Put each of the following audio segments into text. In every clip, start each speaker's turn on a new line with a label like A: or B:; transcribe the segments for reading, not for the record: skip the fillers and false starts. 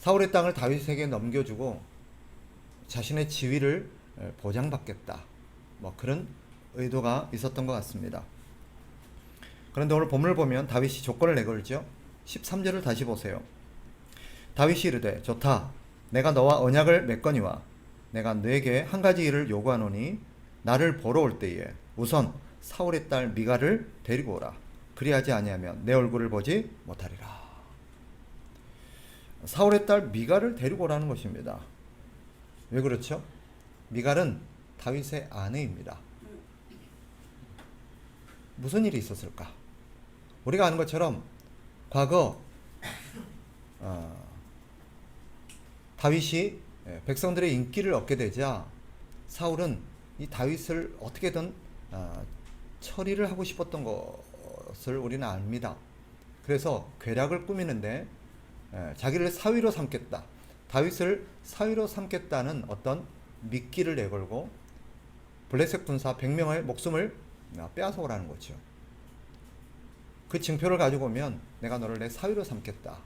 A: 사울의 땅을 다윗에게 넘겨주고 자신의 지위를 보장받겠다. 뭐 그런 의도가 있었던 것 같습니다. 그런데 오늘 본문을 보면 다윗이 조건을 내걸죠. 13절을 다시 보세요. 다윗이 이르되 좋다. 내가 너와 언약을 맺거니와 내가 너에게 한 가지 일을 요구하노니 나를 보러 올 때에 우선 사울의 딸 미갈을 데리고 오라. 그리하지 아니하면 내 얼굴을 보지 못하리라. 사울의 딸 미갈을 데리고 오라는 것입니다. 왜 그렇죠? 미갈은 다윗의 아내입니다. 무슨 일이 있었을까? 우리가 아는 것처럼 과거 다윗이 백성들의 인기를 얻게 되자 사울은 이 다윗을 어떻게든 처리를 하고 싶었던 것을 우리는 압니다. 그래서 괴략을 꾸미는데 자기를 사위로 삼겠다. 다윗을 사위로 삼겠다는 어떤 미끼를 내걸고 블레셋 군사 100명의 목숨을 빼앗아오라는 거죠. 그 징표를 가지고 오면 내가 너를 내 사위로 삼겠다.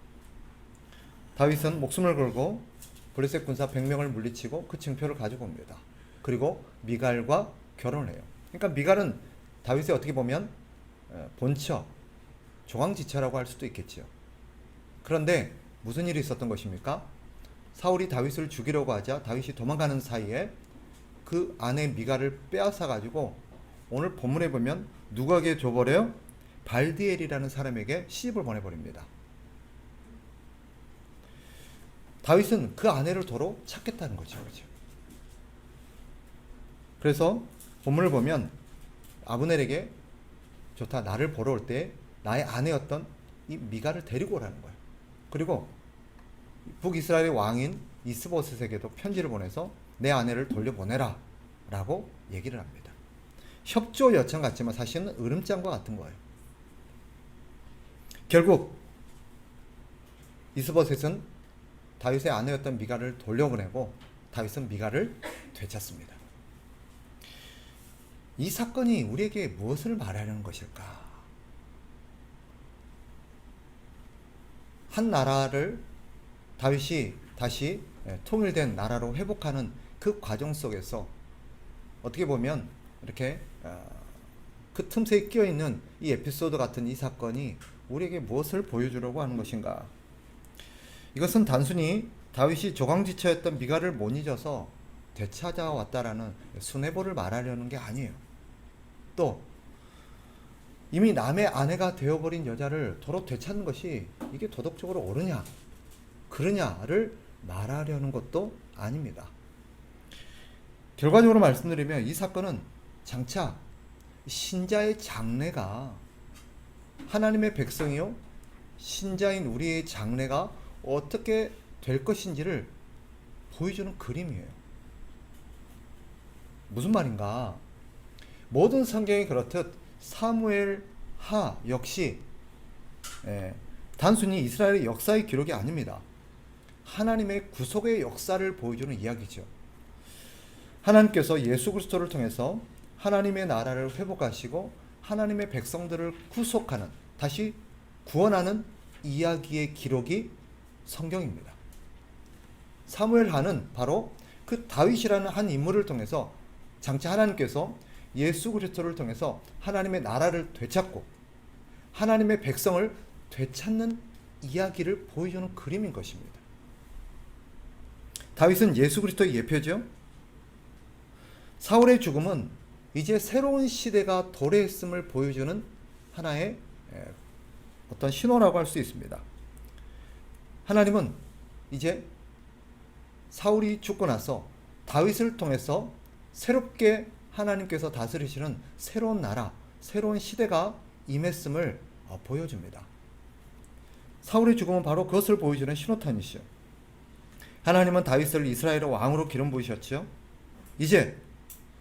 A: 다윗은 목숨을 걸고 블레셋 군사 100명을 물리치고 그 징표를 가지고 옵니다. 그리고 미갈과 결혼을 해요. 그러니까 미갈은 다윗의 어떻게 보면 본처, 조강지처라고 할 수도 있겠죠. 그런데 무슨 일이 있었던 것입니까? 사울이 다윗을 죽이려고 하자 다윗이 도망가는 사이에 그 아내 미갈을 빼앗아 가지고 오늘 본문에 보면 누구에게 줘버려요? 발디엘이라는 사람에게 시집을 보내버립니다. 다윗은 그 아내를 도로 찾겠다는 거죠. 그렇죠? 그래서 본문을 보면 아브넬에게 좋다. 나를 보러 올 때 나의 아내였던 이 미갈을 데리고 오라는 거예요. 그리고 북이스라엘의 왕인 이스보셋에게도 편지를 보내서 내 아내를 돌려보내라 라고 얘기를 합니다. 협조 요청 같지만 사실은 으름장과 같은 거예요. 결국 이스보셋은 다윗의 아내였던 미갈을 돌려보내고 다윗은 미갈을 되찾습니다. 이 사건이 우리에게 무엇을 말하는 것일까? 한 나라를 다윗이 다시 통일된 나라로 회복하는 그 과정 속에서 어떻게 보면 이렇게 그 틈새에 끼어있는 이 에피소드 같은 이 사건이 우리에게 무엇을 보여주려고 하는 것인가? 이것은 단순히 다윗이 조강지처였던 미갈을 못 잊어서 되찾아왔다라는 순애보를 말하려는 게 아니에요. 또 이미 남의 아내가 되어버린 여자를 도로 되찾는 것이 이게 도덕적으로 옳으냐 그러냐를 말하려는 것도 아닙니다. 결과적으로 말씀드리면 이 사건은 장차 신자의 장래가 하나님의 백성이요 신자인 우리의 장래가 어떻게 될 것인지를 보여주는 그림이에요. 무슨 말인가? 모든 성경이 그렇듯 사무엘하 역시 단순히 이스라엘의 역사의 기록이 아닙니다. 하나님의 구속의 역사를 보여주는 이야기죠. 하나님께서 예수 그리스도를 통해서 하나님의 나라를 회복하시고 하나님의 백성들을 구속하는, 다시 구원하는 이야기의 기록이 성경입니다. 사무엘하는 바로 그 다윗이라는 한 인물을 통해서 장차 하나님께서 예수 그리스도를 통해서 하나님의 나라를 되찾고 하나님의 백성을 되찾는 이야기를 보여주는 그림인 것입니다. 다윗은 예수 그리스도의 예표죠. 사울의 죽음은 이제 새로운 시대가 도래했음을 보여주는 하나의 어떤 신호라고 할 수 있습니다. 하나님은 이제 사울이 죽고 나서 다윗을 통해서 새롭게 하나님께서 다스리시는 새로운 나라, 새로운 시대가 임했음을 보여줍니다. 사울의 죽음은 바로 그것을 보여주는 신호탄이시죠. 하나님은 다윗을 이스라엘의 왕으로 기름 부으셨죠. 이제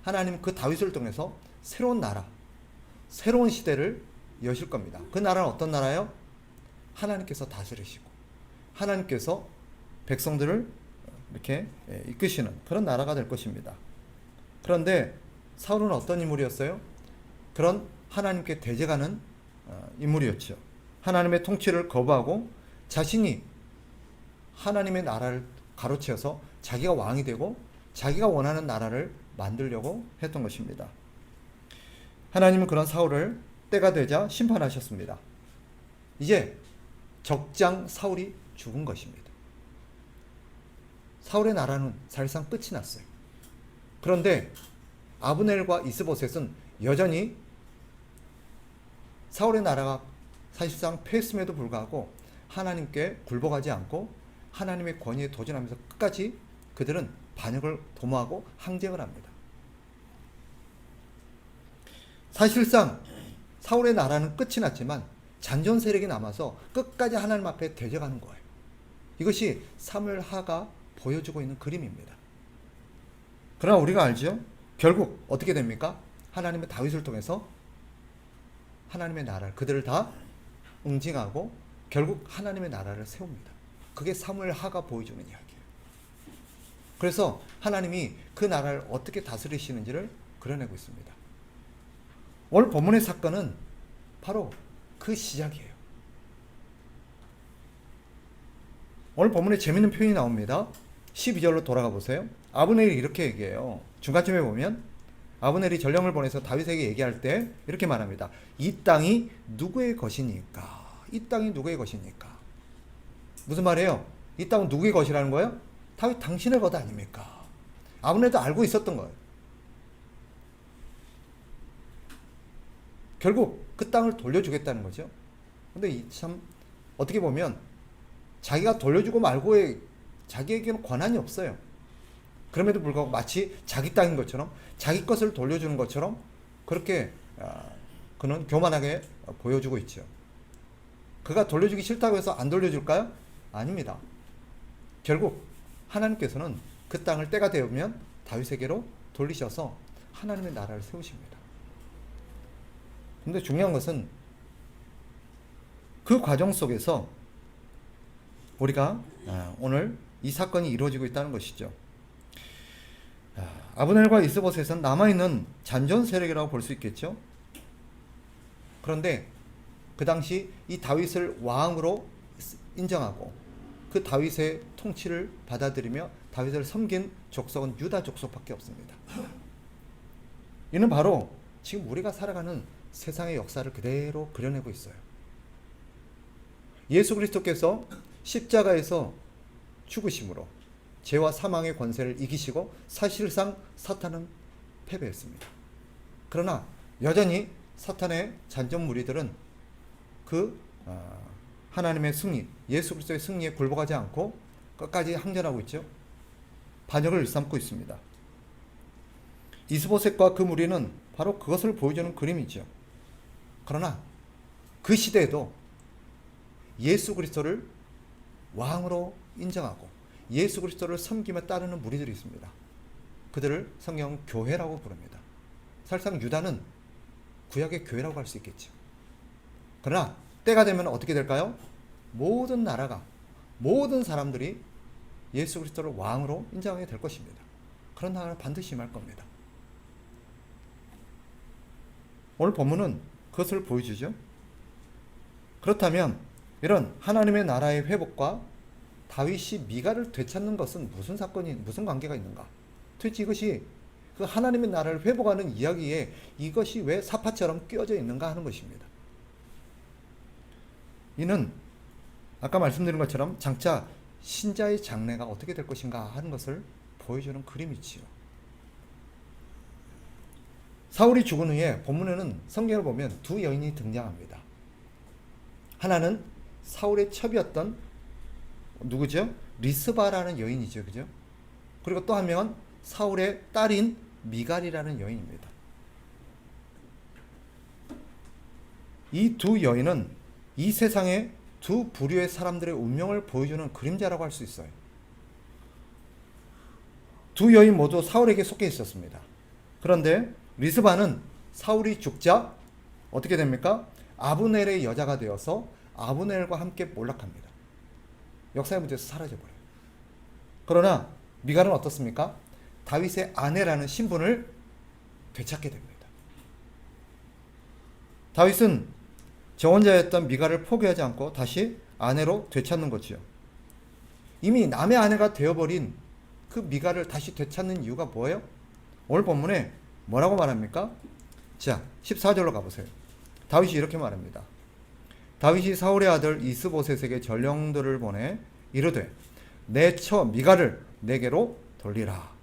A: 하나님 그 다윗을 통해서 새로운 나라, 새로운 시대를 여실 겁니다. 그 나라는 어떤 나라요? 하나님께서 다스리시고 하나님께서 백성들을 이렇게 이끄시는 그런 나라가 될 것입니다. 그런데 사울은 어떤 인물이었어요? 그런 하나님께 대적하는 인물이었죠. 하나님의 통치를 거부하고 자신이 하나님의 나라를 가로채어서 자기가 왕이 되고 자기가 원하는 나라를 만들려고 했던 것입니다. 하나님은 그런 사울을 때가 되자 심판하셨습니다. 이제 적장 사울이 죽은 것입니다. 사울의 나라는 사실상 끝이 났어요. 그런데 아브넬과 이스보셋은 여전히 사울의 나라가 사실상 패했음에도 불구하고 하나님께 굴복하지 않고 하나님의 권위에 도전하면서 끝까지 그들은 반역을 도모하고 항쟁을 합니다. 사실상 사울의 나라는 끝이 났지만 잔존 세력이 남아서 끝까지 하나님 앞에 대적하는 거예요. 이것이 사무엘하가 보여주고 있는 그림입니다. 그러나 우리가 알죠? 결국 어떻게 됩니까? 하나님의 다윗을 통해서 하나님의 나라를 그들을 다 응징하고 결국 하나님의 나라를 세웁니다. 그게 사무엘하가 보여주는 이야기예요. 그래서 하나님이 그 나라를 어떻게 다스리시는지를 그려내고 있습니다. 오늘 본문의 사건은 바로 그 시작이에요. 오늘 본문에 재밌는 표현이 나옵니다. 12절로 돌아가 보세요. 아브넬이 이렇게 얘기해요. 중간쯤에 보면 아브넬이 전령을 보내서 다윗에게 얘기할 때 이렇게 말합니다. 이 땅이 누구의 것이니까? 이 땅이 누구의 것이니까? 무슨 말이에요? 이 땅은 누구의 것이라는 거예요? 다윗 당신의 것 아닙니까? 아브넬도 알고 있었던 거예요. 결국 그 땅을 돌려주겠다는 거죠. 근데 참 어떻게 보면 자기가 돌려주고 말고의 자기에게는 권한이 없어요. 그럼에도 불구하고 마치 자기 땅인 것처럼 자기 것을 돌려주는 것처럼 그렇게 그는 교만하게 보여주고 있죠. 그가 돌려주기 싫다고 해서 안 돌려줄까요? 아닙니다. 결국 하나님께서는 그 땅을 때가 되면 다윗에게로 돌리셔서 하나님의 나라를 세우십니다. 근데 중요한 것은 그 과정 속에서 우리가 오늘 이 사건이 이루어지고 있다는 것이죠. 아브넬과 이스보셋은 남아있는 잔존 세력이라고 볼 수 있겠죠. 그런데 그 당시 이 다윗을 왕으로 인정하고 그 다윗의 통치를 받아들이며 다윗을 섬긴 족속은 유다 족속밖에 없습니다. 이는 바로 지금 우리가 살아가는 세상의 역사를 그대로 그려내고 있어요. 예수 그리스도께서 십자가에서 죽으심으로 죄와 사망의 권세를 이기시고 사실상 사탄은 패배했습니다. 그러나 여전히 사탄의 잔존 무리들은 그 하나님의 승리, 예수 그리스도의 승리에 굴복하지 않고 끝까지 항전하고 있죠. 반역을 일삼고 있습니다. 이스보셋과 그 무리는 바로 그것을 보여주는 그림이죠. 그러나 그 시대에도 예수 그리스도를 왕으로 인정하고 예수 그리스도를 섬기며 따르는 무리들이 있습니다. 그들을 성경은 교회라고 부릅니다. 사실상 유다는 구약의 교회라고 할 수 있겠죠. 그러나 때가 되면 어떻게 될까요? 모든 나라가, 모든 사람들이 예수 그리스도를 왕으로 인정하게 될 것입니다. 그런 나라를 반드시 임할 겁니다. 오늘 본문은 그것을 보여주죠. 그렇다면 이런 하나님의 나라의 회복과 다윗이 미갈을 되찾는 것은 무슨 사건이, 무슨 관계가 있는가? 도대체 이것이 그 하나님의 나라를 회복하는 이야기에 이것이 왜 사파처럼 끼어져 있는가 하는 것입니다. 이는 아까 말씀드린 것처럼 장차 신자의 장래가 어떻게 될 것인가 하는 것을 보여주는 그림이지요. 사울이 죽은 후에 본문에는 성경을 보면 두 여인이 등장합니다. 하나는 사울의 첩이었던 누구죠? 리스바라는 여인이죠. 그죠? 그리고 또 한 명은 사울의 딸인 미갈이라는 여인입니다. 이 두 여인은 이 세상의 두 부류의 사람들의 운명을 보여주는 그림자라고 할 수 있어요. 두 여인 모두 사울에게 속해 있었습니다. 그런데 리스바는 사울이 죽자 어떻게 됩니까? 아브넬의 여자가 되어서 아브넬과 함께 몰락합니다. 역사의 문제에서 사라져버려요. 그러나 미갈은 어떻습니까? 다윗의 아내라는 신분을 되찾게 됩니다. 다윗은 정혼자였던 미갈을 포기하지 않고 다시 아내로 되찾는 거지요. 이미 남의 아내가 되어버린 그 미갈을 다시 되찾는 이유가 뭐예요? 오늘 본문에 뭐라고 말합니까? 자, 14절로 가보세요. 다윗이 이렇게 말합니다. 다윗이 사울의 아들 이스보셋에게 전령들을 보내 이르되 내 처 미갈을 내게로 돌리라.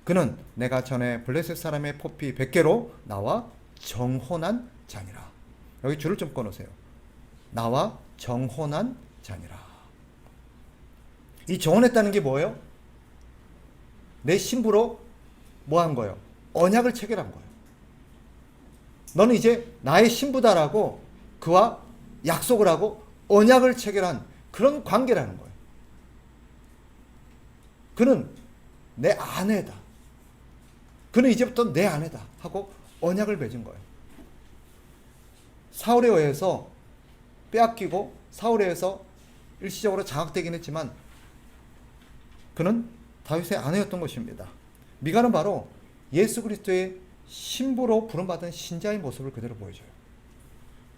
A: 그는 내가 전에 블레셋 사람의 포피 100개로 나와 정혼한 자니라. 여기 줄을 좀 꺼놓으세요. 나와 정혼한 자니라. 이 정혼했다는 게 뭐예요? 내 신부로 뭐 한 거예요? 언약을 체결한 거예요. 너는 이제 나의 신부다라고 그와 약속을 하고 언약을 체결한 그런 관계라는 거예요. 그는 내 아내다. 그는 이제부터 내 아내다 하고 언약을 맺은 거예요. 사울에 의해서 빼앗기고 사울에 의해서 일시적으로 장악되긴 했지만 그는 다윗의 아내였던 것입니다. 미갈은 바로 예수 그리스도의 신부로 부름받은 신자의 모습을 그대로 보여줘요.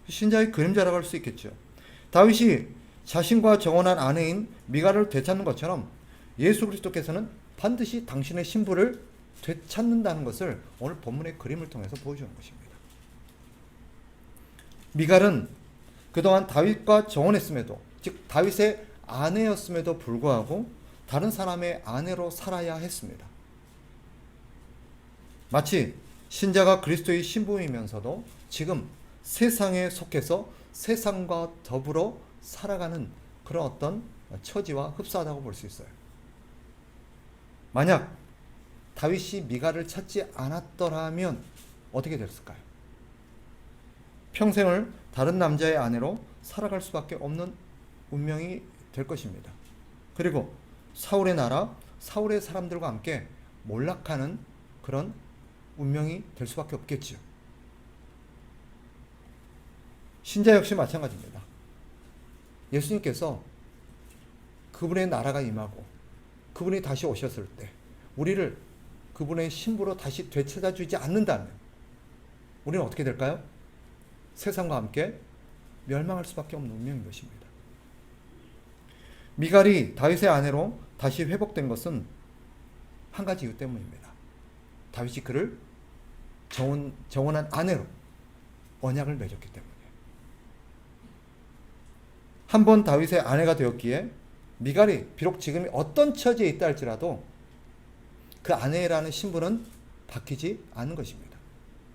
A: 신자의 그림자라고 할 수 있겠죠. 다윗이 자신과 정혼한 아내인 미갈을 되찾는 것처럼 예수 그리스도께서는 반드시 당신의 신부를 되찾는다는 것을 오늘 본문의 그림을 통해서 보여주는 것입니다. 미갈은 그동안 다윗과 정혼했음에도, 즉 다윗의 아내였음에도 불구하고 다른 사람의 아내로 살아야 했습니다. 마치 신자가 그리스도의 신부이면서도 지금 세상에 속해서 세상과 더불어 살아가는 그런 어떤 처지와 흡사하다고 볼 수 있어요. 만약 다윗이 미갈을 찾지 않았더라면 어떻게 됐을까요? 평생을 다른 남자의 아내로 살아갈 수밖에 없는 운명이 될 것입니다. 그리고 사울의 나라, 사울의 사람들과 함께 몰락하는 그런 운명이 될 수밖에 없겠죠. 신자 역시 마찬가지입니다. 예수님께서 그분의 나라가 임하고 그분이 다시 오셨을 때 우리를 그분의 신부로 다시 되찾아주지 않는다면 우리는 어떻게 될까요? 세상과 함께 멸망할 수밖에 없는 운명인 것입니다. 미갈이 다윗의 아내로 다시 회복된 것은 한 가지 이유 때문입니다. 다윗이 그를 정혼한 아내로 언약을 맺었기 때문이에요. 한 번 다윗의 아내가 되었기에 미갈이 비록 지금 어떤 처지에 있다 할지라도 그 아내라는 신분은 바뀌지 않은 것입니다.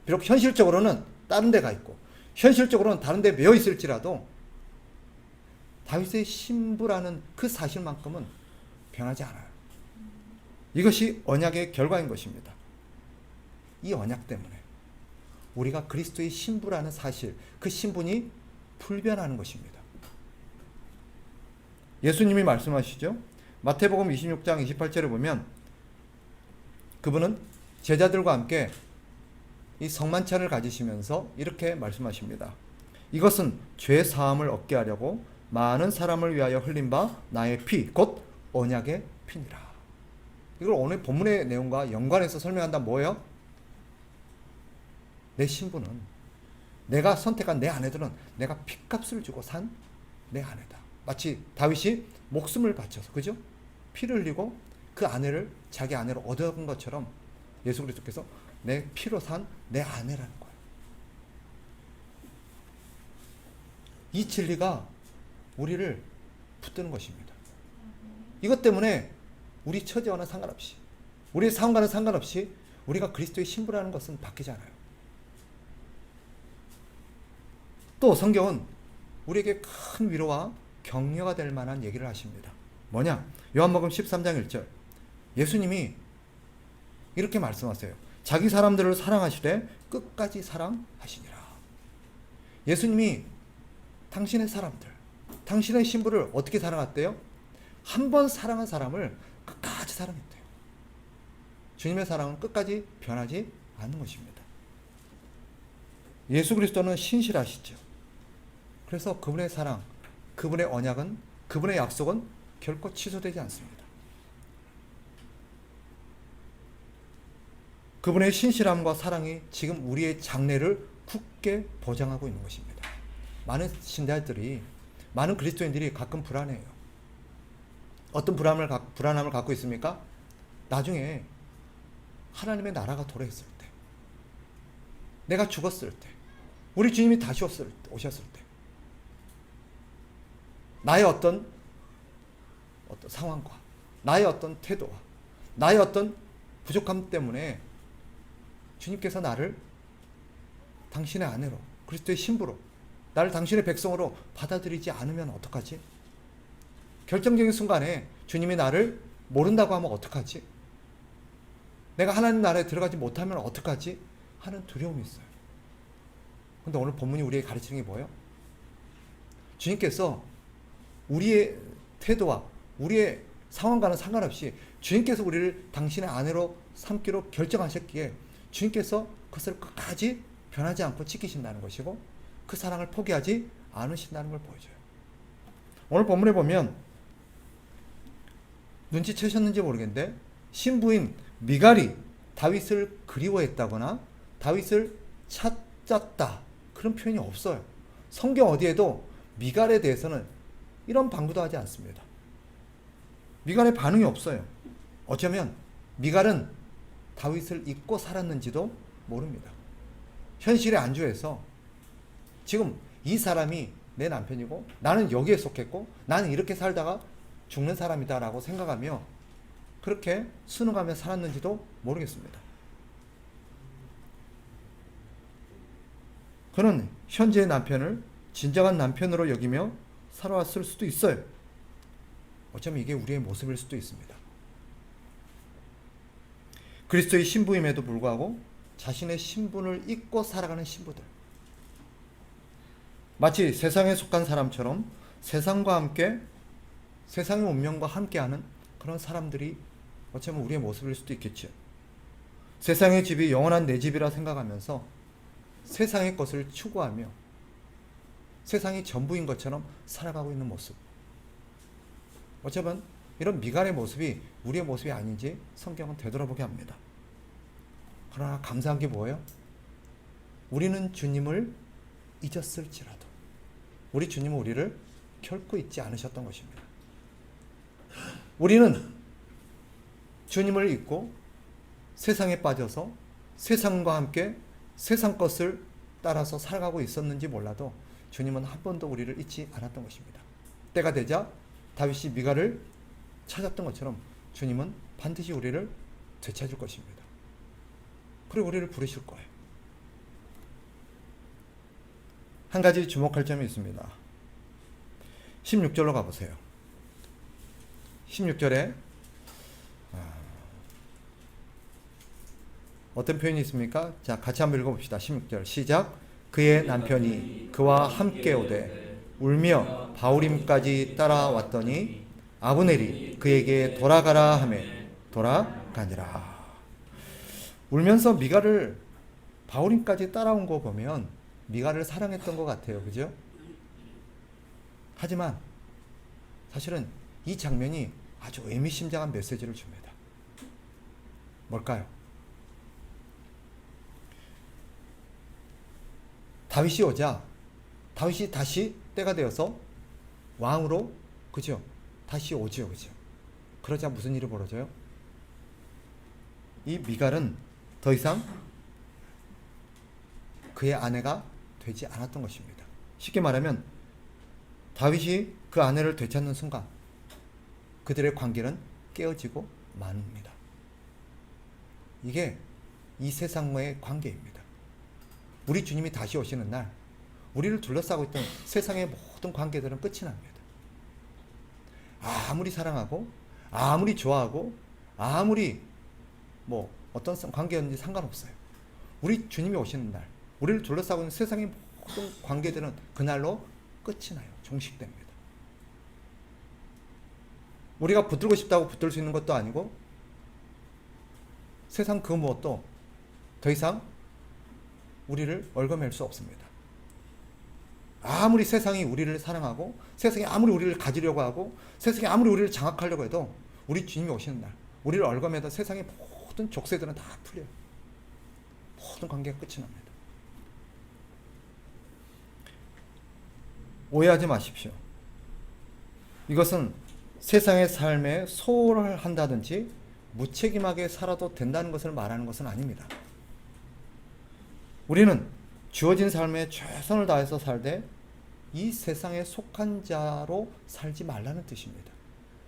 A: 비록 현실적으로는 다른 데가 있고 현실적으로는 다른 데 매여 있을지라도 다윗의 신부라는 그 사실만큼은 변하지 않아요. 이것이 언약의 결과인 것입니다. 이 언약 때문에 우리가 그리스도의 신부라는 사실, 그 신분이 불변하는 것입니다. 예수님이 말씀하시죠. 마태복음 26장 28절에 보면 그분은 제자들과 함께 이 성만찬을 가지시면서 이렇게 말씀하십니다. 이것은 죄 사함을 얻게 하려고 많은 사람을 위하여 흘린 바 나의 피, 곧 언약의 피니라. 이걸 오늘 본문의 내용과 연관해서 설명한다면 뭐예요? 내 신부는, 내가 선택한 내 아내들은 내가 피값을 주고 산 내 아내다. 마치 다윗이 목숨을 바쳐서, 그죠? 피를 흘리고 그 아내를 자기 아내로 얻어간 것처럼 예수 그리스도께서 내 피로 산 내 아내라는 거예요. 이 진리가 우리를 붙드는 것입니다. 이것 때문에 우리 처지와는 상관없이, 우리의 상황과는 상관없이 우리가 그리스도의 신부라는 것은 바뀌지 않아요. 또 성경은 우리에게 큰 위로와 격려가 될 만한 얘기를 하십니다. 뭐냐? 요한복음 13장 1절. 예수님이 이렇게 말씀하세요. 자기 사람들을 사랑하시되 끝까지 사랑하시니라. 예수님이 당신의 사람들, 당신의 신부를 어떻게 사랑했대요? 한 번 사랑한 사람을 끝까지 사랑했대요. 주님의 사랑은 끝까지 변하지 않는 것입니다. 예수 그리스도는 신실하시죠. 그래서 그분의 사랑, 그분의 언약은, 그분의 약속은 결코 취소되지 않습니다. 그분의 신실함과 사랑이 지금 우리의 장래를 굳게 보장하고 있는 것입니다. 많은 신자들이, 많은 그리스도인들이 가끔 불안해요. 어떤 불안함을 갖고 있습니까? 나중에 하나님의 나라가 도래했을 때, 내가 죽었을 때, 우리 주님이 다시 오셨을 때, 나의 어떤 상황과 나의 어떤 태도와 나의 어떤 부족함 때문에 주님께서 나를 당신의 아내로, 그리스도의 신부로, 나를 당신의 백성으로 받아들이지 않으면 어떡하지? 결정적인 순간에 주님이 나를 모른다고 하면 어떡하지? 내가 하나님 나라에 들어가지 못하면 어떡하지? 하는 두려움이 있어요. 근데 오늘 본문이 우리에게 가르치는 게 뭐예요? 주님께서 우리의 태도와 우리의 상황과는 상관없이 주님께서 우리를 당신의 아내로 삼기로 결정하셨기에 주님께서 그것을 끝까지 변하지 않고 지키신다는 것이고 그 사랑을 포기하지 않으신다는 걸 보여줘요. 오늘 본문에 보면 눈치채셨는지 모르겠는데 신부인 미갈이 다윗을 그리워했다거나 다윗을 찾았다 그런 표현이 없어요. 성경 어디에도 미갈에 대해서는 이런 방구도 하지 않습니다. 미갈의 반응이 없어요. 어쩌면 미갈은 다윗을 잊고 살았는지도 모릅니다. 현실에 안주해서 지금 이 사람이 내 남편이고 나는 여기에 속했고 나는 이렇게 살다가 죽는 사람이다 라고 생각하며 그렇게 순응하며 살았는지도 모르겠습니다. 그는 현재의 남편을 진정한 남편으로 여기며 살아왔을 수도 있어요. 어쩌면 이게 우리의 모습일 수도 있습니다. 그리스도의 신부임에도 불구하고 자신의 신분을 잊고 살아가는 신부들. 마치 세상에 속한 사람처럼 세상과 함께 세상의 운명과 함께하는 그런 사람들이 어쩌면 우리의 모습일 수도 있겠죠. 세상의 집이 영원한 내 집이라 생각하면서 세상의 것을 추구하며 세상이 전부인 것처럼 살아가고 있는 모습. 어쩌면 이런 미갈의 모습이 우리의 모습이 아닌지 성경은 되돌아보게 합니다. 그러나 감사한 게 뭐예요? 우리는 주님을 잊었을지라도 우리 주님은 우리를 결코 잊지 않으셨던 것입니다. 우리는 주님을 잊고 세상에 빠져서 세상과 함께 세상 것을 따라서 살아가고 있었는지 몰라도 주님은 한 번도 우리를 잊지 않았던 것입니다. 때가 되자 다윗이 미갈을 찾았던 것처럼 주님은 반드시 우리를 되찾을 것입니다. 그리고 우리를 부르실 거예요. 한 가지 주목할 점이 있습니다. 16절로 가보세요. 16절에 어떤 표현이 있습니까? 자, 같이 한번 읽어봅시다. 16절 시작. 그의 남편이 그와 함께 오되 울며 바후림까지 따라왔더니 아브넬이 그에게 돌아가라 하매 돌아가니라. 울면서 미갈을 바후림까지 따라온 거 보면 미갈을 사랑했던 것 같아요. 그죠? 하지만 사실은 이 장면이 아주 의미심장한 메시지를 줍니다. 뭘까요? 다윗이 오자 다윗이 다시 때가 되어서 왕으로 그죠? 다시 오죠. 그죠? 그러자 무슨 일이 벌어져요? 이 미갈은 더 이상 그의 아내가 되지 않았던 것입니다. 쉽게 말하면 다윗이 그 아내를 되찾는 순간 그들의 관계는 깨어지고 맙니다. 이게 이 세상과의 관계입니다. 우리 주님이 다시 오시는 날 우리를 둘러싸고 있던 세상의 모든 관계들은 끝이 납니다. 아무리 사랑하고 아무리 좋아하고 아무리 어떤 관계였는지 상관없어요. 우리 주님이 오시는 날 우리를 둘러싸고 있는 세상의 모든 관계들은 그날로 끝이 나요. 종식됩니다. 우리가 붙들고 싶다고 붙들 수 있는 것도 아니고 세상 그 무엇도 더 이상 우리를 얽어맬 수 없습니다. 아무리 세상이 우리를 사랑하고 세상이 아무리 우리를 가지려고 하고 세상이 아무리 우리를 장악하려고 해도 우리 주님이 오시는 날 우리를 얽어매던 세상의 모든 족쇄들은 다 풀려요. 모든 관계가 끝이 납니다. 오해하지 마십시오. 이것은 세상의 삶에 소홀을 한다든지 무책임하게 살아도 된다는 것을 말하는 것은 아닙니다. 우리는 주어진 삶에 최선을 다해서 살되 이 세상에 속한 자로 살지 말라는 뜻입니다.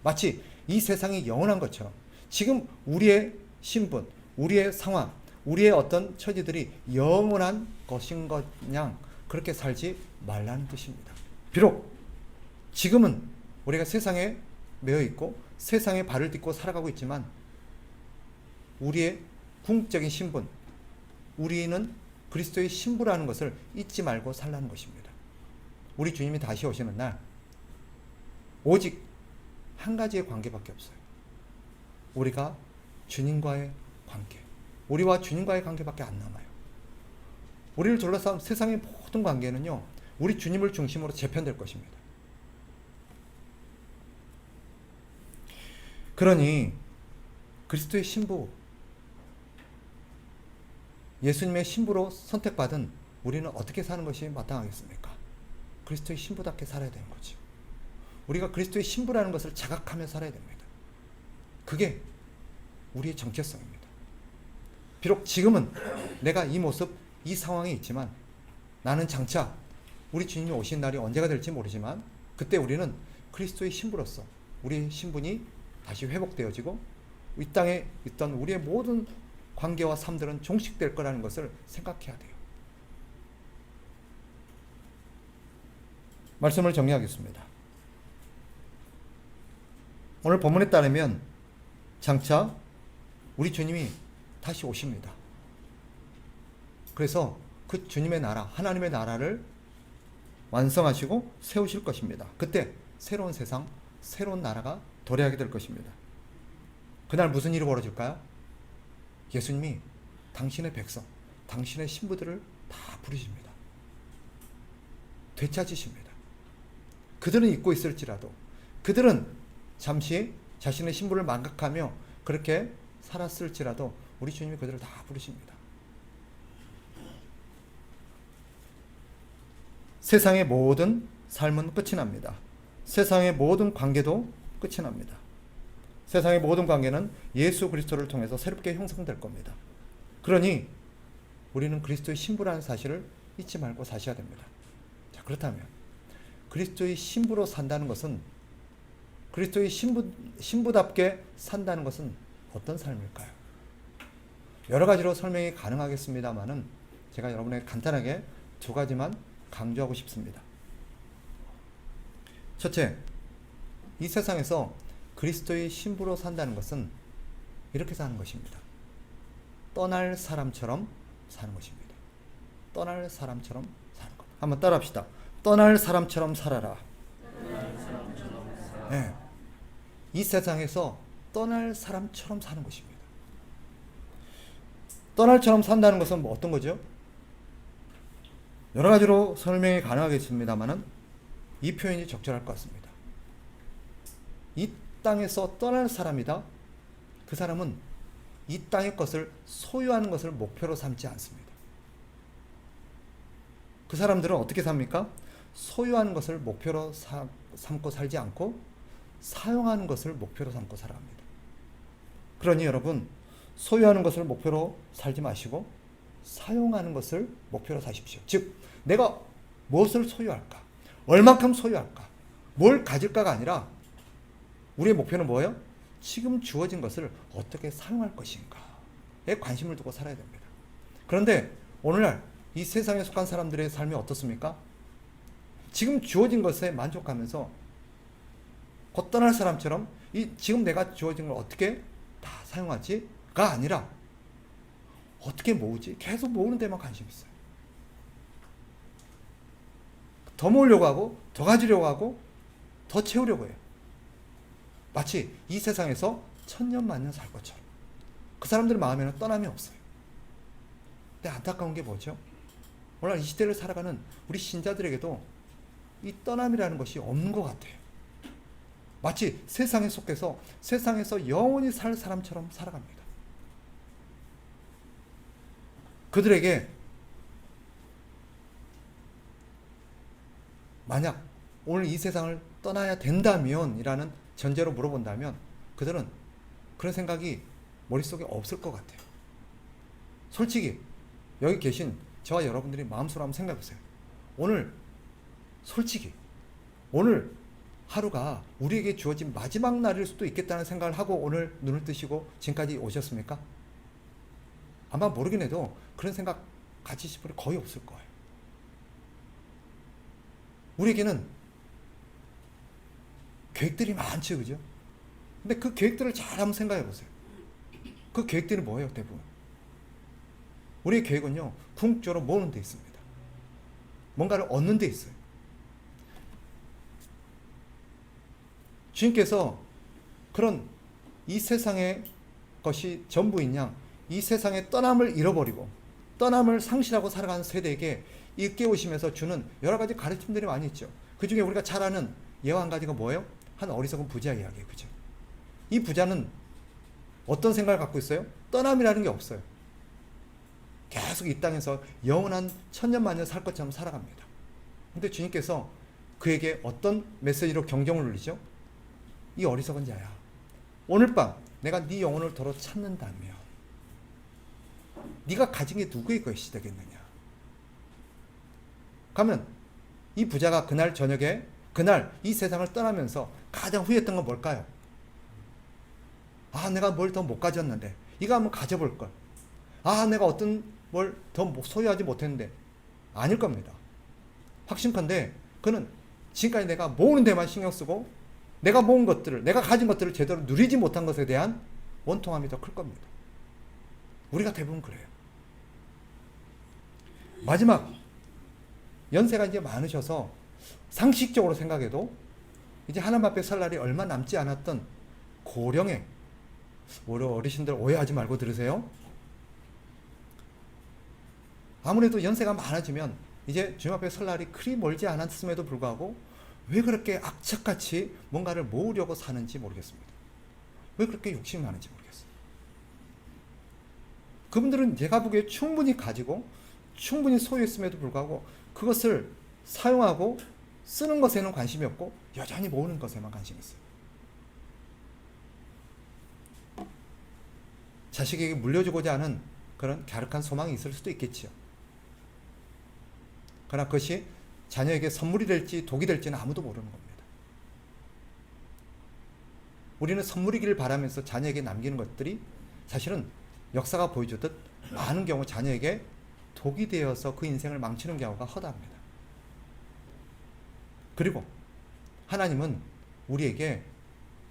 A: 마치 이 세상이 영원한 것처럼 지금 우리의 신분, 우리의 상황, 우리의 어떤 처지들이 영원한 것인 것냥 그렇게 살지 말라는 뜻입니다. 비록 지금은 우리가 세상에 매여 있고 세상에 발을 딛고 살아가고 있지만 우리의 궁극적인 신분, 우리는 그리스도의 신부라는 것을 잊지 말고 살라는 것입니다. 우리 주님이 다시 오시는 날 오직 한 가지의 관계밖에 없어요. 우리가 주님과의 관계, 우리와 주님과의 관계밖에 안 남아요. 우리를 둘러싼 세상의 모든 관계는요, 우리 주님을 중심으로 재편될 것입니다. 그러니 그리스도의 신부, 예수님의 신부로 선택받은 우리는 어떻게 사는 것이 마땅하겠습니까? 그리스도의 신부답게 살아야 되는 거죠. 우리가 그리스도의 신부라는 것을 자각하며 살아야 됩니다. 그게 우리의 정체성입니다. 비록 지금은 내가 이 모습, 이 상황에 있지만 나는 장차 우리 주님이 오신 날이 언제가 될지 모르지만 그때 우리는 그리스도의 신부로서 우리의 신분이 다시 회복되어지고 이 땅에 있던 우리의 모든 관계와 삶들은 종식될 거라는 것을 생각해야 돼요. 말씀을 정리하겠습니다. 오늘 본문에 따르면 장차 우리 주님이 다시 오십니다. 그래서 그 주님의 나라, 하나님의 나라를 완성하시고 세우실 것입니다. 그때 새로운 세상, 새로운 나라가 도래하게 될 것입니다. 그날 무슨 일이 벌어질까요? 예수님이 당신의 백성, 당신의 신부들을 다 부르십니다. 되찾으십니다. 그들은 잊고 있을지라도 그들은 잠시 자신의 신분을 망각하며 그렇게 살았을지라도 우리 주님이 그들을 다 부르십니다. 세상의 모든 삶은 끝이 납니다. 세상의 모든 관계도 끝이 납니다. 세상의 모든 관계는 예수 그리스도를 통해서 새롭게 형성될 겁니다. 그러니 우리는 그리스도의 신부라는 사실을 잊지 말고 사셔야 됩니다. 자, 그렇다면 그리스도의 신부로 산다는 것은, 그리스도의 신부답게 산다는 것은 어떤 삶일까요? 여러 가지로 설명이 가능하겠습니다만은 제가 여러분에게 간단하게 두 가지만 강조하고 싶습니다. 첫째, 이 세상에서 그리스도의 신부로 산다는 것은 이렇게 사는 것입니다. 떠날 사람처럼 사는 것입니다. 떠날 사람처럼 사는 것. 한번 따라합시다. 떠날 사람처럼 살아라. 네. 이 세상에서 떠날 사람처럼 사는 것입니다. 떠날처럼 산다는 것은 뭐 어떤 거죠? 여러 가지로 설명이 가능하겠습니다만은 이 표현이 적절할 것 같습니다. 이 땅에서 떠날 사람이다. 그 사람은 이 땅의 것을 소유하는 것을 목표로 삼지 않습니다. 그 사람들은 어떻게 삽니까? 소유하는 것을 목표로 삼고 살지 않고 사용하는 것을 목표로 삼고 살아갑니다. 그러니 여러분, 소유하는 것을 목표로 살지 마시고 사용하는 것을 목표로 사십시오. 즉, 내가 무엇을 소유할까? 얼만큼 소유할까? 뭘 가질까가 아니라 우리의 목표는 뭐예요? 지금 주어진 것을 어떻게 사용할 것인가에 관심을 두고 살아야 됩니다. 그런데 오늘날 이 세상에 속한 사람들의 삶이 어떻습니까? 지금 주어진 것에 만족하면서 곧 떠날 사람처럼 이 지금 내가 주어진 걸 어떻게 다 사용하지가 아니라 어떻게 모으지? 계속 모으는 데만 관심이 있어요. 더 모으려고 하고 더 가지려고 하고 더 채우려고 해요. 마치 이 세상에서 천년만년 살 것처럼. 그 사람들의 마음에는 떠남이 없어요. 근데 안타까운 게 뭐죠? 오늘 이 시대를 살아가는 우리 신자들에게도 이 떠남이라는 것이 없는 것 같아요. 마치 세상에 속해서 세상에서 영원히 살 사람처럼 살아갑니다. 그들에게 만약 오늘 이 세상을 떠나야 된다면 이라는 전제로 물어본다면 그들은 그런 생각이 머릿속에 없을 것 같아요. 솔직히 여기 계신 저와 여러분들이 마음속으로 한번 생각해 보세요. 오늘 솔직히 오늘 하루가 우리에게 주어진 마지막 날일 수도 있겠다는 생각을 하고 오늘 눈을 뜨시고 지금까지 오셨습니까? 아마 모르긴 해도 그런 생각 가지실 분이 거의 없을 거예요. 우리에게는 계획들이 많죠, 그죠? 근데 그 계획들을 잘 한번 생각해 보세요. 그 계획들이 뭐예요, 대부분? 우리의 계획은요, 궁극적으로 모으는 데 있습니다. 뭔가를 얻는 데 있어요. 주님께서 그런 이 세상의 것이 전부인 양, 이 세상의 떠남을 잃어버리고 떠남을 상실하고 살아가는 세대에게 일깨우시면서 주는 여러 가지 가르침들이 많이 있죠. 그 중에 우리가 잘 아는 예화 한 가지가 뭐예요? 한 어리석은 부자 이야기예요. 그죠? 이 부자는 어떤 생각을 갖고 있어요? 떠남이라는 게 없어요. 계속 이 땅에서 영원한 천년만년 살 것처럼 살아갑니다. 근데 주님께서 그에게 어떤 메시지로 경종을 울리죠? 이 어리석은 자야, 오늘 밤 내가 네 영혼을 도로 찾는다면 네가 가진 게 누구의 것이 되겠느냐. 그러면 이 부자가 그날 저녁에 그날 이 세상을 떠나면서 가장 후회했던 건 뭘까요? 아, 내가 뭘 더 못 가졌는데 이거 한번 가져볼 걸. 아, 내가 어떤 뭘 더 소유하지 못했는데. 아닐 겁니다. 확신컨대 그는 지금까지 내가 모으는 데만 신경 쓰고 내가 모은 것들을, 내가 가진 것들을 제대로 누리지 못한 것에 대한 원통함이 더 클 겁니다. 우리가 대부분 그래요. 마지막 연세가 이제 많으셔서 상식적으로 생각해도 이제 하나님 앞에 설 날이 얼마 남지 않았던 고령의, 우리 어르신들 오해하지 말고 들으세요. 아무래도 연세가 많아지면 이제 주님 앞에 설 날이 그리 멀지 않았음에도 불구하고 왜 그렇게 악착같이 뭔가를 모으려고 사는지 모르겠습니다. 왜 그렇게 욕심이 많은지 모르겠어요. 그분들은 제가 보기에 충분히 가지고 충분히 소유했음에도 불구하고 그것을 사용하고 쓰는 것에는 관심이 없고 여전히 모으는 것에만 관심이 있어요. 자식에게 물려주고자 하는 그런 갸륵한 소망이 있을 수도 있겠지요. 그러나 그것이 자녀에게 선물이 될지 독이 될지는 아무도 모르는 겁니다. 우리는 선물이기를 바라면서 자녀에게 남기는 것들이 사실은 역사가 보여주듯 많은 경우 자녀에게 독이 되어서 그 인생을 망치는 경우가 허다합니다. 그리고 하나님은 우리에게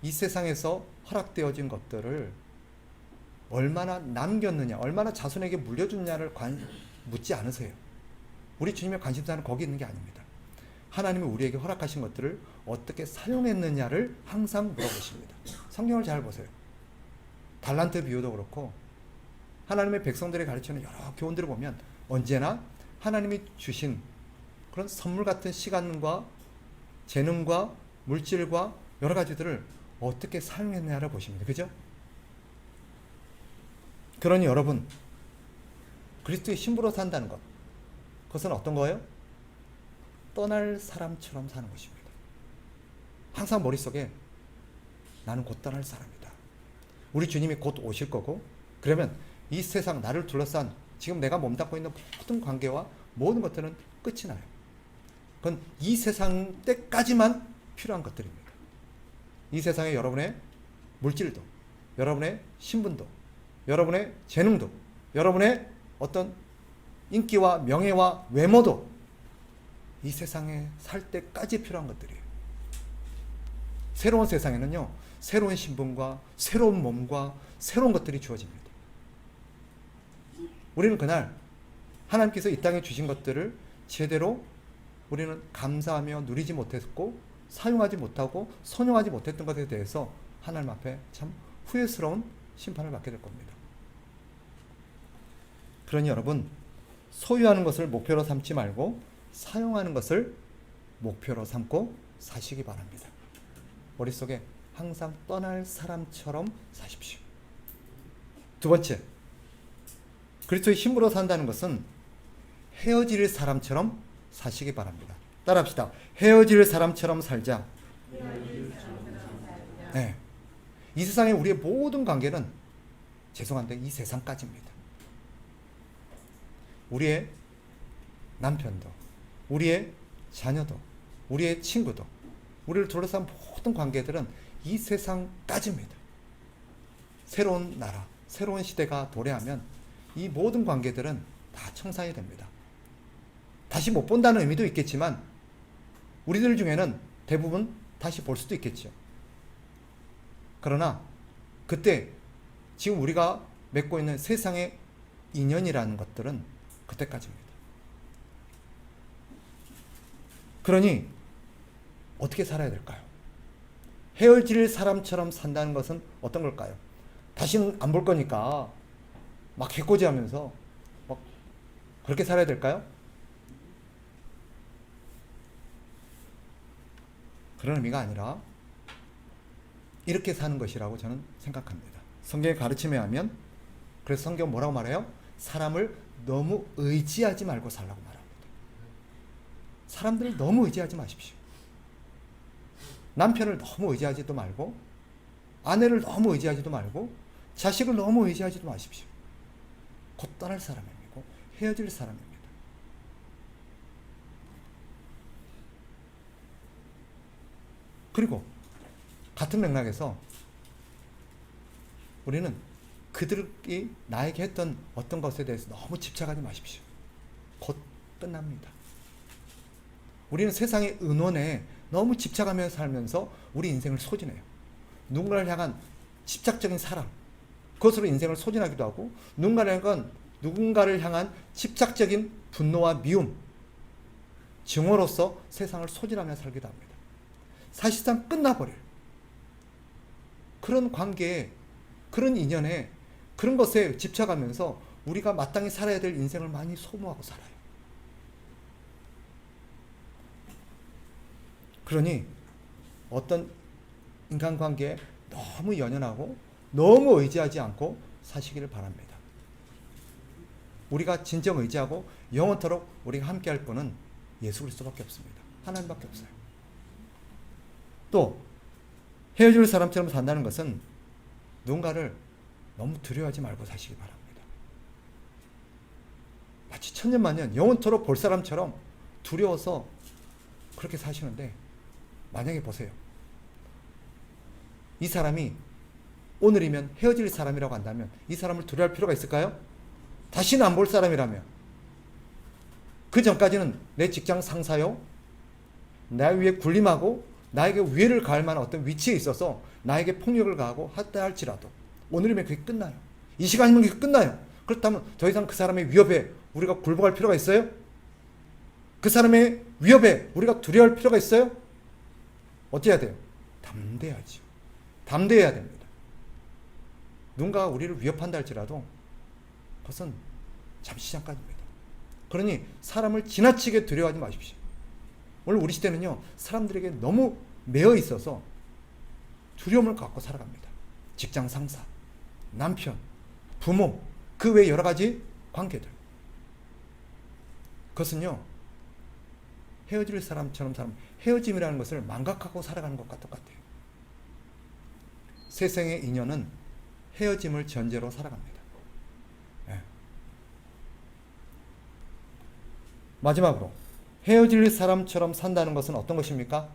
A: 이 세상에서 허락되어진 것들을 얼마나 남겼느냐, 얼마나 자손에게 물려줬냐를 묻지 않으세요. 우리 주님의 관심사는 거기 있는 게 아닙니다. 하나님이 우리에게 허락하신 것들을 어떻게 사용했느냐를 항상 물어보십니다. 성경을 잘 보세요. 달란트 비유도 그렇고 하나님의 백성들이 가르치는 여러 교훈들을 보면 언제나 하나님이 주신 그런 선물 같은 시간과 재능과 물질과 여러 가지들을 어떻게 사용했느냐를 보십니다. 그죠? 그러니 여러분, 그리스도의 신부로 산다는 것, 그것은 어떤 거예요? 떠날 사람처럼 사는 것입니다. 항상 머릿속에 나는 곧 떠날 사람이다. 우리 주님이 곧 오실 거고, 그러면 이 세상 나를 둘러싼 지금 내가 몸담고 있는 모든 관계와 모든 것들은 끝이 나요. 그건 이 세상 때까지만 필요한 것들입니다. 이 세상에 여러분의 물질도, 여러분의 신분도, 여러분의 재능도, 여러분의 어떤 인기와 명예와 외모도 이 세상에 살 때까지 필요한 것들이에요. 새로운 세상에는요, 새로운 신분과 새로운 몸과 새로운 것들이 주어집니다. 우리는 그날 하나님께서 이 땅에 주신 것들을 제대로 우리는 감사하며 누리지 못했고 사용하지 못하고 선용하지 못했던 것에 대해서 하나님 앞에 참 후회스러운 심판을 받게 될 겁니다. 그러니 여러분, 소유하는 것을 목표로 삼지 말고 사용하는 것을 목표로 삼고 사시기 바랍니다. 머릿속에 항상 떠날 사람처럼 사십시오. 두 번째, 그리스도의 신부로 산다는 것은 헤어질 사람처럼 사시기 바랍니다. 따라합시다. 헤어질 사람처럼 살자. 네. 이 세상에 우리의 모든 관계는 죄송한데 이 세상까지입니다. 우리의 남편도, 우리의 자녀도, 우리의 친구도, 우리를 둘러싼 모든 관계들은 이 세상까지입니다. 새로운 나라, 새로운 시대가 도래하면 이 모든 관계들은 다 청산이 됩니다. 다시 못 본다는 의미도 있겠지만 우리들 중에는 대부분 다시 볼 수도 있겠죠. 그러나 그때 지금 우리가 맺고 있는 세상의 인연이라는 것들은 그때까지입니다. 그러니 어떻게 살아야 될까요? 헤어질 사람처럼 산다는 것은 어떤 걸까요? 다시는 안 볼 거니까 막 해코지하면서 막 그렇게 살아야 될까요? 그런 의미가 아니라 이렇게 사는 것이라고 저는 생각합니다. 성경의 가르침에 하면, 그래서 성경은 뭐라고 말해요? 사람을 너무 의지하지 말고 살라고 말합니다. 사람들을 너무 의지하지 마십시오. 남편을 너무 의지하지도 말고, 아내를 너무 의지하지도 말고, 자식을 너무 의지하지도 마십시오. 곧 떠날 사람이고 헤어질 사람입니다. 그리고 같은 맥락에서 우리는 그들이 나에게 했던 어떤 것에 대해서 너무 집착하지 마십시오. 곧 끝납니다. 우리는 세상의 은원에 너무 집착하며 살면서 우리 인생을 소진해요. 누군가를 향한 집착적인 사랑, 그것으로 인생을 소진하기도 하고, 누군가를 향한 집착적인 분노와 미움, 증오로서 세상을 소진하며 살기도 합니다. 사실상 끝나버려요. 그런 관계에, 그런 인연에, 그런 것에 집착하면서 우리가 마땅히 살아야 될 인생을 많이 소모하고 살아요. 그러니 어떤 인간관계에 너무 연연하고 너무 의지하지 않고 사시기를 바랍니다. 우리가 진정 의지하고 영원토록 우리가 함께할 분은 예수 그리스도밖에 없습니다. 하나님밖에 없어요. 또 헤어질 사람처럼 산다는 것은 누군가를 너무 두려워하지 말고 사시기 바랍니다. 마치 천년만년 영원토록 볼 사람처럼 두려워서 그렇게 사시는데, 만약에 보세요. 이 사람이 오늘이면 헤어질 사람이라고 한다면 이 사람을 두려워할 필요가 있을까요? 다시는 안 볼 사람이라면. 그 전까지는 내 직장 상사요, 나 위에 군림하고 나에게 위해를 가할 만한 어떤 위치에 있어서 나에게 폭력을 가하고 했다 할지라도 오늘이면 그게 끝나요. 이 시간이면 그게 끝나요. 그렇다면 더 이상 그 사람의 위협에 우리가 굴복할 필요가 있어요? 그 사람의 위협에 우리가 두려워할 필요가 있어요? 어찌 해야 돼요? 담대하죠. 담대해야 됩니다. 누군가가 우리를 위협한다 할지라도 그것은 잠시 잠깐입니다. 그러니 사람을 지나치게 두려워하지 마십시오. 오늘 우리 시대는요, 사람들에게 너무 매여 있어서 두려움을 갖고 살아갑니다. 직장 상사, 남편, 부모, 그 외 여러 가지 관계들. 그것은요, 헤어질 사람처럼 헤어짐이라는 것을 망각하고 살아가는 것과 똑같아요. 세상의 인연은 헤어짐을 전제로 살아갑니다. 네. 마지막으로 헤어질 사람처럼 산다는 것은 어떤 것입니까?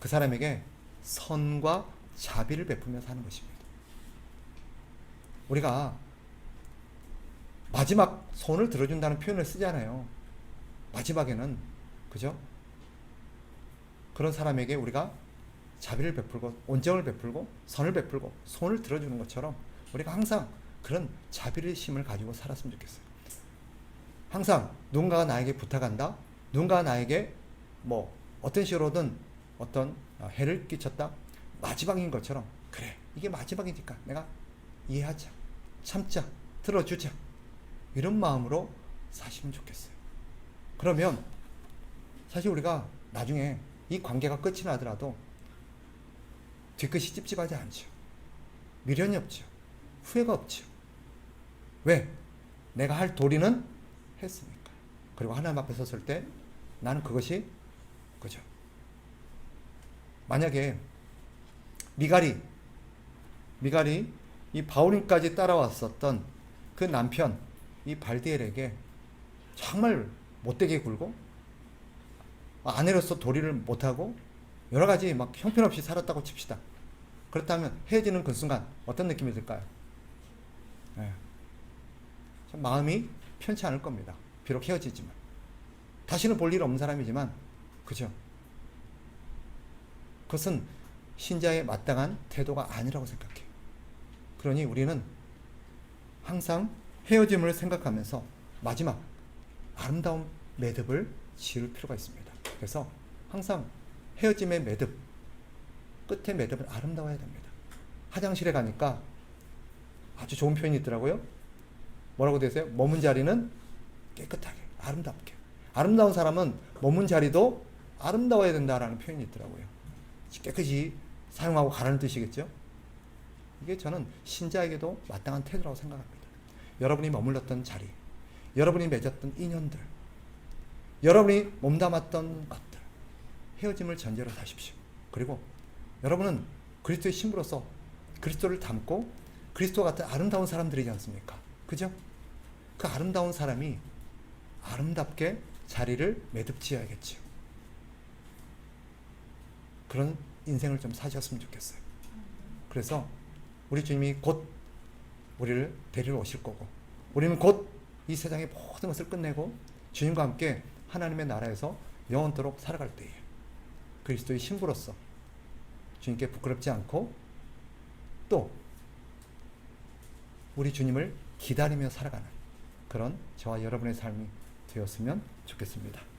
A: 그 사람에게 선과 자비를 베풀며 사는 것입니다. 우리가 마지막 손을 들어준다는 표현을 쓰잖아요. 마지막에는, 그죠? 그런 사람에게 우리가 자비를 베풀고 온정을 베풀고 선을 베풀고 손을 들어주는 것처럼 우리가 항상 그런 자비의 심을 가지고 살았으면 좋겠어요. 항상 누군가가 나에게 부탁한다, 누군가가 나에게 뭐 어떤 식으로든 어떤 해를 끼쳤다, 마지막인 것처럼, 그래 이게 마지막이니까 내가 이해하자, 참자, 들어주자, 이런 마음으로 사시면 좋겠어요. 그러면 사실 우리가 나중에 이 관계가 끝이 나더라도 뒤끝이 찝찝하지 않죠. 미련이 없죠. 후회가 없죠. 왜? 내가 할 도리는 했으니까. 그리고 하나님 앞에 섰을 때 나는 그것이, 그죠? 만약에 미갈이 이 바울임까지 따라왔었던 그 남편 이 발디엘에게 정말 못되게 굴고 아내로서 도리를 못하고 여러 가지 막 형편없이 살았다고 칩시다. 그렇다면 헤어지는 그 순간 어떤 느낌이 들까요? 네. 참 마음이 편치 않을 겁니다. 비록 헤어지지만 다시는 볼 일 없는 사람이지만 그죠? 그것은 신자의 마땅한 태도가 아니라고 생각해요. 그러니 우리는 항상 헤어짐을 생각하면서 마지막 아름다운 매듭을 지을 필요가 있습니다. 그래서 항상 헤어짐의 매듭, 끝의 매듭은 아름다워야 됩니다. 화장실에 가니까 아주 좋은 표현이 있더라고요. 뭐라고 되세요? 머문 자리는 깨끗하게, 아름답게. 아름다운 사람은 머문 자리도 아름다워야 된다라는 표현이 있더라고요. 깨끗이 사용하고 가라는 뜻이겠죠? 이게 저는 신자에게도 마땅한 태도라고 생각합니다. 여러분이 머물렀던 자리, 여러분이 맺었던 인연들, 여러분이 몸담았던 것들, 헤어짐을 전제로 하십시오. 그리고 여러분은 그리스도의 신부로서 그리스도를 닮고 그리스도 같은 아름다운 사람들이지 않습니까? 그죠? 그 아름다운 사람이 아름답게 자리를 매듭지어야겠죠. 그런 인생을 좀 사셨으면 좋겠어요. 그래서 우리 주님이 곧 우리를 데리러 오실 거고 우리는 곧 이 세상의 모든 것을 끝내고 주님과 함께 하나님의 나라에서 영원토록 살아갈 때에 그리스도의 신부로서 주님께 부끄럽지 않고 또 우리 주님을 기다리며 살아가는 그런 저와 여러분의 삶이 되었으면 좋겠습니다.